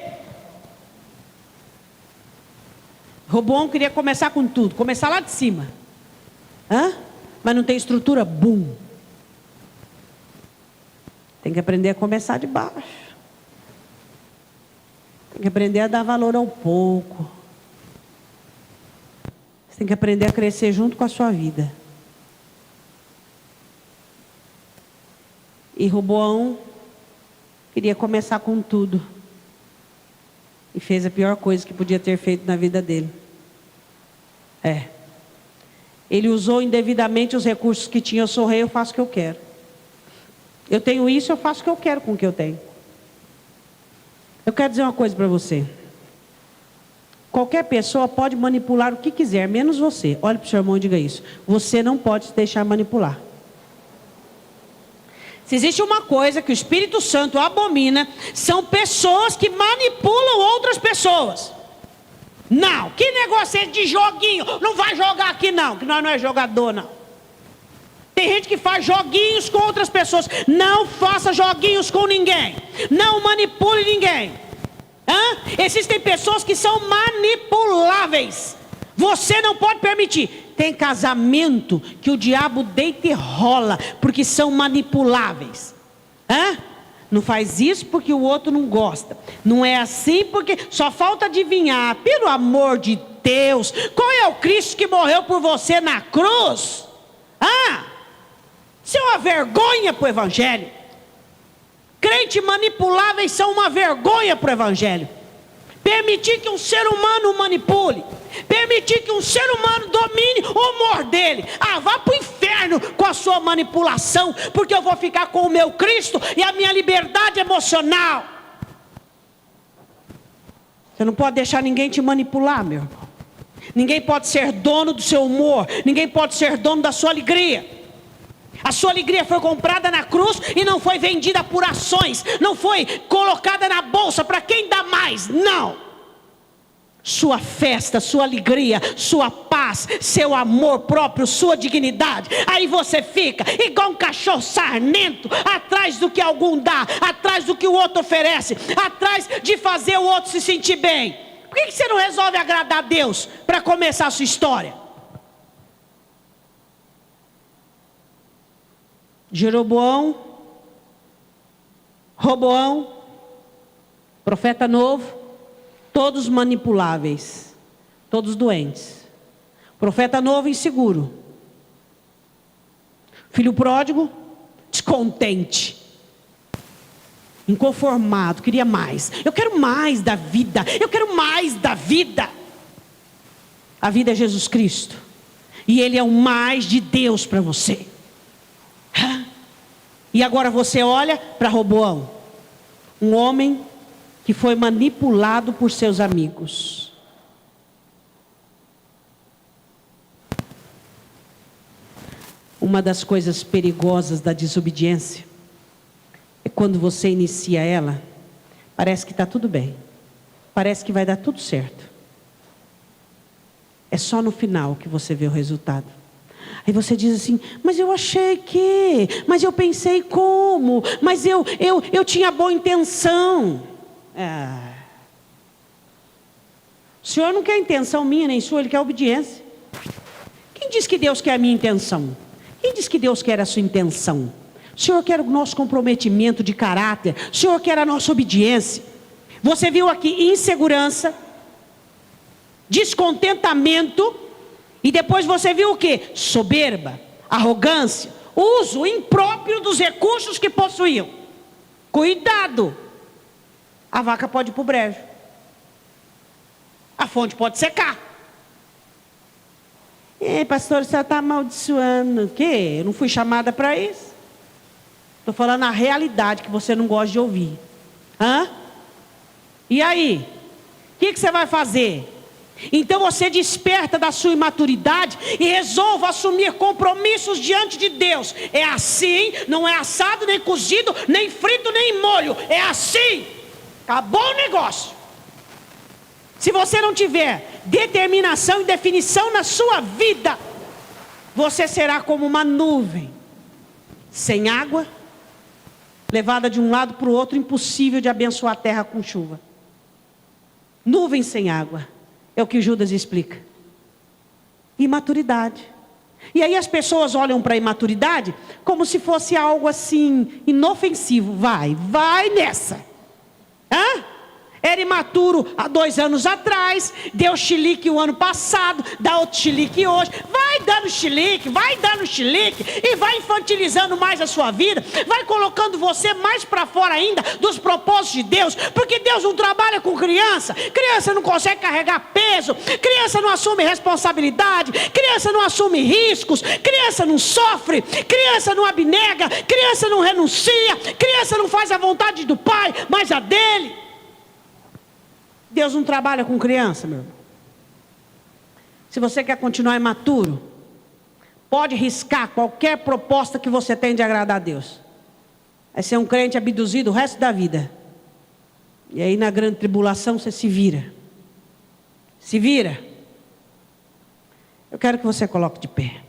Roboão queria começar com tudo, começar lá de cima. Mas não tem estrutura? Bum. Tem que aprender a começar de baixo. Tem que aprender a dar valor ao pouco. Você tem que aprender a crescer junto com a sua vida. E Roboão queria começar com tudo. E fez a pior coisa que podia ter feito na vida dele. Ele usou indevidamente os recursos que tinha. Eu sou rei, eu faço o que eu quero. Eu tenho isso, eu faço o que eu quero com o que eu tenho. Eu quero dizer uma coisa para você. Qualquer pessoa pode manipular o que quiser, menos você. Olhe para o seu irmão e diga isso. Você não pode se deixar manipular. Se existe uma coisa que o Espírito Santo abomina, são pessoas que manipulam outras pessoas. Não, que negócio é esse de joguinho? Não vai jogar aqui não, que nós não é jogador não. Tem gente que faz joguinhos com outras pessoas. Não faça joguinhos com ninguém. Não manipule ninguém. Existem pessoas que são manipuláveis. Você não pode permitir. Tem casamento que o diabo deita e rola, porque são manipuláveis. Não faz isso porque o outro não gosta. Não é assim porque só falta adivinhar. Pelo amor de Deus, qual é o Cristo que morreu por você na cruz? Isso é uma vergonha para o Evangelho. Crentes manipuláveis são uma vergonha para o Evangelho. Permitir que um ser humano o manipule, permitir que um ser humano domine o humor dele. Vá para o inferno com a sua manipulação, porque eu vou ficar com o meu Cristo e a minha liberdade emocional. Você não pode deixar ninguém te manipular, meu irmão. Ninguém pode ser dono do seu humor, ninguém pode ser dono da sua alegria. A sua alegria foi comprada na cruz e não foi vendida por ações, não foi colocada na bolsa para quem dá mais, não. Sua festa, sua alegria, sua paz, seu amor próprio, sua dignidade. Aí você fica igual um cachorro sarnento, atrás do que algum dá, atrás do que o outro oferece, atrás de fazer o outro se sentir bem. Por que você não resolve agradar a Deus para começar a sua história? Jeroboão, Roboão, profeta novo, todos manipuláveis, todos doentes. Profeta novo, inseguro. Filho pródigo, descontente, inconformado, queria mais. Eu quero mais da vida, eu quero mais da vida. A vida é Jesus Cristo, e Ele é o mais de Deus para você. E agora você olha para Roboão, um homem que foi manipulado por seus amigos. Uma das coisas perigosas da desobediência é quando você inicia ela, parece que está tudo bem, parece que vai dar tudo certo. É só no final que você vê o resultado. Aí você diz assim, mas eu achei que, mas eu pensei como, mas eu tinha boa intenção. O Senhor não quer intenção minha nem sua, Ele quer obediência. Quem diz que Deus quer a minha intenção? Quem diz que Deus quer a sua intenção? O Senhor quer o nosso comprometimento de caráter, o Senhor quer a nossa obediência. Você viu aqui insegurança, descontentamento, e depois você viu o que? Soberba, arrogância, uso impróprio dos recursos que possuíam. Cuidado, a vaca pode ir para o brejo, a fonte pode secar. Pastor, você está amaldiçoando. O quê? Eu não fui chamada para isso. Estou falando a realidade que você não gosta de ouvir. E aí? O que você vai fazer? Então você desperta da sua imaturidade e resolva assumir compromissos diante de Deus. É assim, não é assado, nem cozido, nem frito, nem em molho. É assim. Acabou o negócio. Se você não tiver determinação e definição na sua vida, você será como uma nuvem, sem água, levada de um lado para o outro, impossível de abençoar a terra com chuva. Nuvem sem água. É o que Judas explica. Imaturidade. E aí as pessoas olham para a imaturidade como se fosse algo assim, inofensivo. Vai nessa. Hã? Era imaturo há 2 anos atrás, deu chilique o ano passado, dá outro chilique hoje. Vai dando chilique e vai infantilizando mais a sua vida. Vai colocando você mais para fora ainda dos propósitos de Deus. Porque Deus não trabalha com criança. Criança não consegue carregar peso. Criança não assume responsabilidade. Criança não assume riscos. Criança não sofre. Criança não abnega. Criança não renuncia. Criança não faz a vontade do pai, mas a dele. Deus não trabalha com criança, meu irmão. Se você quer continuar imaturo, pode riscar qualquer proposta que você tem de agradar a Deus. Vai ser um crente abduzido o resto da vida. E aí na grande tribulação você se vira. Se vira. Eu quero que você coloque de pé.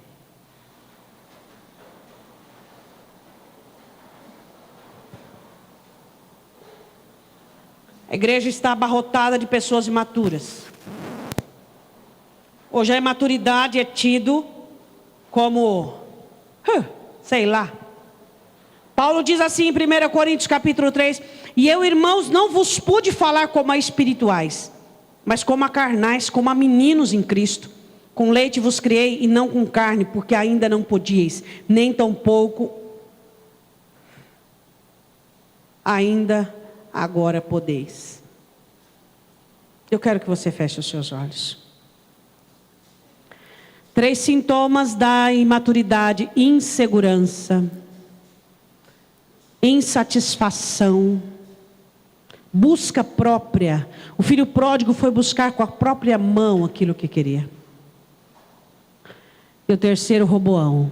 A igreja está abarrotada de pessoas imaturas. Hoje a imaturidade é tido como, sei lá. Paulo diz assim em 1 Coríntios capítulo 3: E eu, irmãos, não vos pude falar como a espirituais, mas como a carnais, como a meninos em Cristo. Com leite vos criei e não com carne, porque ainda não podíeis, nem tampouco ainda agora podeis. Eu quero que você feche os seus olhos. 3 sintomas da imaturidade: insegurança, insatisfação, busca própria. O filho pródigo foi buscar com a própria mão aquilo que queria. E o terceiro, Roboão: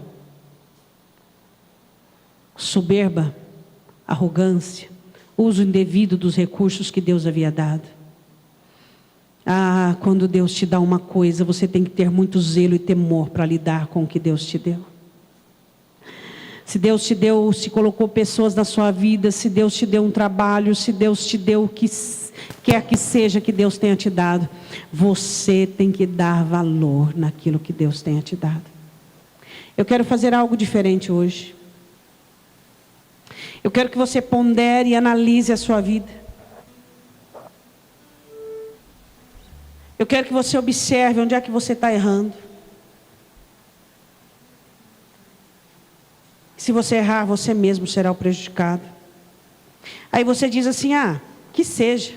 soberba, arrogância, uso indevido dos recursos que Deus havia dado. Quando Deus te dá uma coisa, você tem que ter muito zelo e temor para lidar com o que Deus te deu. Se Deus te deu, se colocou pessoas na sua vida, se Deus te deu um trabalho, se Deus te deu o que quer que seja que Deus tenha te dado, você tem que dar valor naquilo que Deus tenha te dado. Eu quero fazer algo diferente hoje. Eu quero que você pondere e analise a sua vida. Eu quero que você observe onde é que você está errando. Se você errar, você mesmo será o prejudicado. Aí você diz assim: que seja.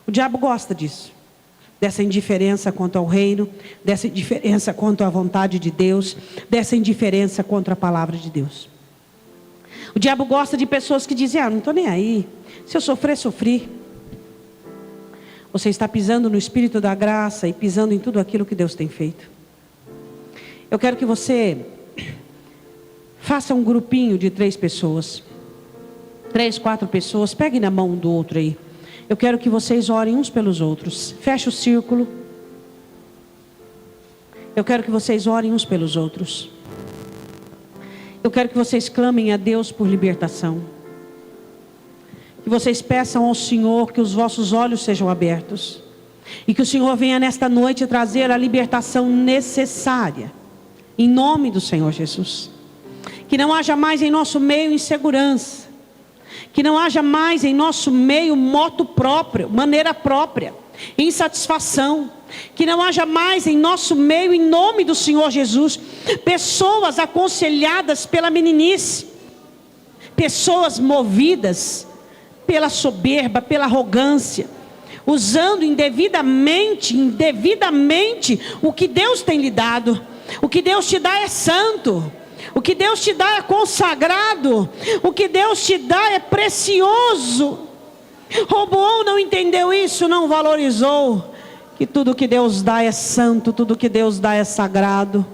O diabo gosta disso. Dessa indiferença quanto ao reino, dessa indiferença quanto à vontade de Deus, dessa indiferença contra a palavra de Deus. O diabo gosta de pessoas que dizem: não estou nem aí. Se eu sofrer, sofri. Você está pisando no Espírito da graça e pisando em tudo aquilo que Deus tem feito. Eu quero que você faça um grupinho de 3 pessoas. 3, 4 pessoas. Pegue na mão um do outro aí. Eu quero que vocês orem uns pelos outros. Feche o círculo. Eu quero que vocês orem uns pelos outros. Eu quero que vocês clamem a Deus por libertação. Que vocês peçam ao Senhor que os vossos olhos sejam abertos. E que o Senhor venha nesta noite trazer a libertação necessária. Em nome do Senhor Jesus. Que não haja mais em nosso meio insegurança. Que não haja mais em nosso meio moto próprio, maneira própria, insatisfação. Que não haja mais em nosso meio, em nome do Senhor Jesus, pessoas aconselhadas pela meninice, pessoas movidas pela soberba, pela arrogância, usando indevidamente o que Deus tem lhe dado. O que Deus te dá é santo. O que Deus te dá é consagrado. O que Deus te dá é precioso. Roboão não entendeu isso, não valorizou. que tudo que Deus dá é santo, tudo que Deus dá é sagrado.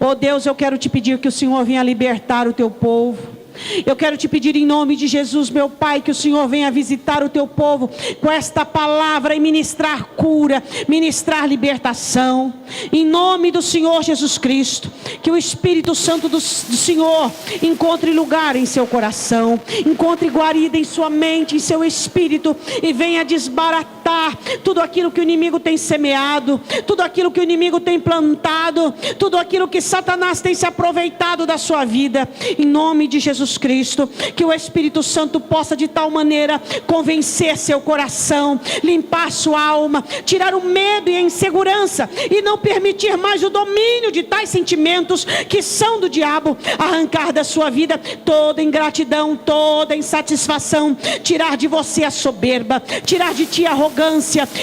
Oh Deus, eu quero te pedir que o Senhor venha libertar o teu povo. Eu quero te pedir em nome de Jesus, meu Pai, que o Senhor venha visitar o teu povo com esta palavra e ministrar cura, ministrar libertação, em nome do Senhor Jesus Cristo. Que o Espírito Santo do Senhor encontre lugar em seu coração, encontre guarida em sua mente, em seu espírito, e venha desbaratar tudo aquilo que o inimigo tem semeado, tudo aquilo que o inimigo tem plantado, tudo aquilo que Satanás tem se aproveitado da sua vida, em nome de Jesus Cristo. Que o Espírito Santo possa de tal maneira convencer seu coração, limpar sua alma, tirar o medo e a insegurança, e não permitir mais o domínio de tais sentimentos que são do diabo, arrancar da sua vida toda ingratidão, toda insatisfação, tirar de você a soberba, tirar de ti a arrogância,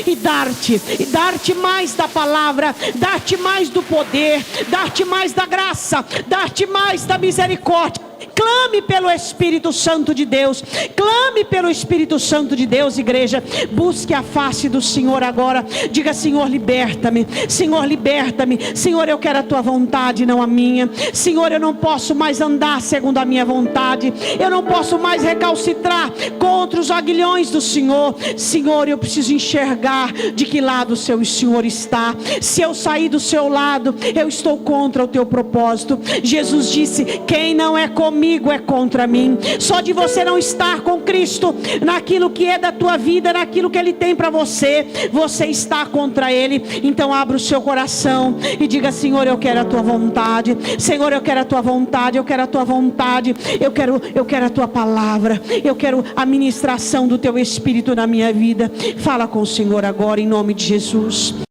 e dar-te mais da palavra, dar-te mais do poder, dar-te mais da graça, dar-te mais da misericórdia. Clame pelo Espírito Santo de Deus, clame pelo Espírito Santo de Deus, igreja. Busque a face do Senhor agora. Diga: Senhor, liberta-me, Senhor, liberta-me. Senhor, eu quero a tua vontade, não a minha. Senhor, eu não posso mais andar segundo a minha vontade, eu não posso mais recalcitrar contra os aguilhões do Senhor. Senhor, eu preciso enxergar de que lado o Senhor está. Se eu sair do seu lado, eu estou contra o teu propósito. Jesus disse: quem não é comigo é contra mim. Só de você não estar com Cristo naquilo que é da tua vida, naquilo que Ele tem para você, você está contra Ele. Então abra o seu coração e diga: Senhor, eu quero a tua vontade. Senhor, eu quero a tua vontade, eu quero a tua vontade, eu quero a tua palavra, eu quero a ministração do teu Espírito na minha vida. Fala com o Senhor agora, em nome de Jesus.